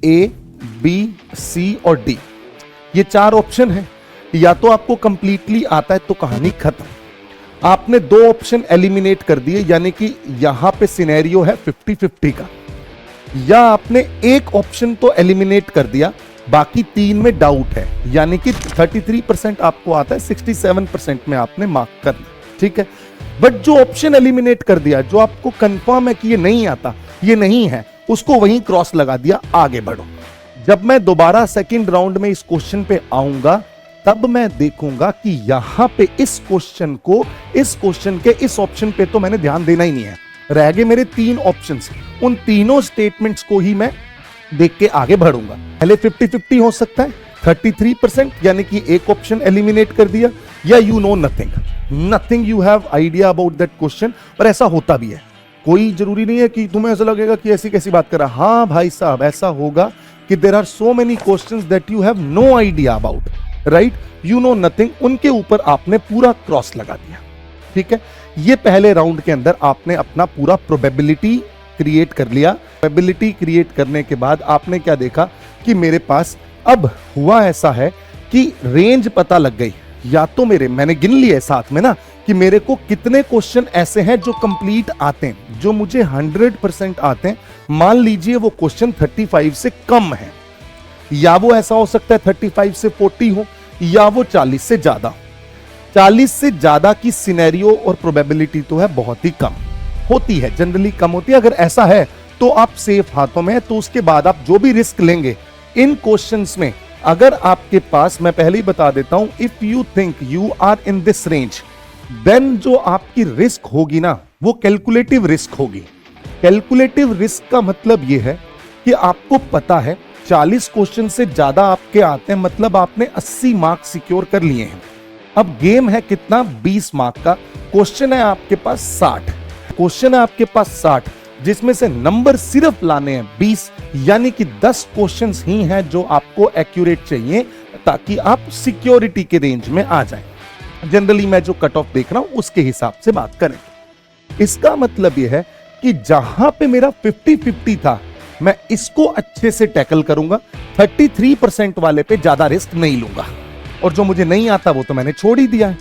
ए, B, सी और D, ये 4 option है। या तो आपको कंप्लीटली आता है तो कहानी खत्म, आपने 2 ऑप्शन एलिमिनेट कर दिए, यानी कि यहां पे सिनेरियो है 50-50 का, या आपने एक ऑप्शन तो एलिमिनेट कर दिया, बाकी 3 में डाउट है, यानी कि 33% आपको आता है, 67% में आपने मार्क करना, ठीक है। बट जो ऑप्शन एलिमिनेट कर दिया, जो आपको कंफर्म है कि ये नहीं आता, ये नहीं है, उसको वहीं क्रॉस लगा दिया, आगे बढ़ो। जब मैं दोबारा सेकंड राउंड में इस क्वेश्चन पे आऊंगा, तब मैं देखूंगा कि यहां पे इस क्वेश्चन को, इस क्वेश्चन के इस ऑप्शन पे तो मैंने ध्यान देना ही नहीं है, रह गए मेरे 3 ऑप्शंस, उन तीनों स्टेटमेंट्स को ही मैं देख के आगे बढ़ूंगा। पहले 50-50 हो सकता है, 33% यानी कि एक ऑप्शन एलिमिनेट कर दिया, या you know nothing you have idea about that question. पर ऐसा होता भी है, कोई जरूरी नहीं है कि तुम्हें ऐसा लगेगा कि ऐसी कैसी बात कर रहा। हाँ भाई साहब, ऐसा होगा कि there are so many questions that you have no idea about, right, you know nothing, उनके ऊपर आपने पूरा क्रॉस लगा दिया, ठीक है। ये पहले राउंड के अंदर आपने अपना पूरा प्रोबेबिलिटी क्रिएट कर लिया। प्रोबेबिलिटी क्रिएट करने के बाद आपने क्या देखा कि मेरे पास अब हुआ ऐसा है कि रेंज पता लग गई, या तो मैंने गिन लिए साथ में ना कि मेरे को कितने क्वेश्चन ऐसे हैं जो कंप्लीट आते हैं, जो मुझे 100% आते हैं। मान लीजिए वो क्वेश्चन 35 से कम है, या वो ऐसा हो सकता है 35 से 40 हो, या वो 40 से ज्यादा। 40 से ज्यादा की सिनेरियो और प्रोबेबिलिटी तो है बहुत ही कम होती है, जनरली कम होती है। अगर ऐसा है तो आप सेफ हाथों में है, तो उसके बाद आप जो भी रिस्क लेंगे इन क्वेश्चंस में, अगर आपके पास, मैं पहले ही बता देता हूं, if you think you are in this range, then जो आपकी रिस्क होगी ना, वो कैलकुलेटिव रिस्क होगी। कैलकुलेटिव रिस्क का मतलब यह है कि आपको पता है 40 क्वेश्चन से ज्यादा आपके आते हैं, मतलब आपने 80 मार्क सिक्योर कर लिए हैं। अब गेम है कितना, 20 मार्क का। क्वेश्चन है आपके पास 60, क्वेश्चन है आपके पास 60, जिसमें से नंबर सिर्फ लाने हैं 20, यानी कि 10 क्वेश्चंस ही हैं जो आपको एक्यूरेट चाहिए ताकि आप सिक्योरिटी के रेंज में आ जाएं। जनरली मैं जो कट ऑफ देख रहा हूं उसके हिसाब से बात करें। इसका मतलब यह है कि जहां पे मेरा 50-50 था, मैं इसको अच्छे से टैकल करूंगा, 33% वाले पे ज्यादा रिस्क नहीं लूंगा, और जो मुझे नहीं आता वो तो मैंने छोड़ ही दिया है।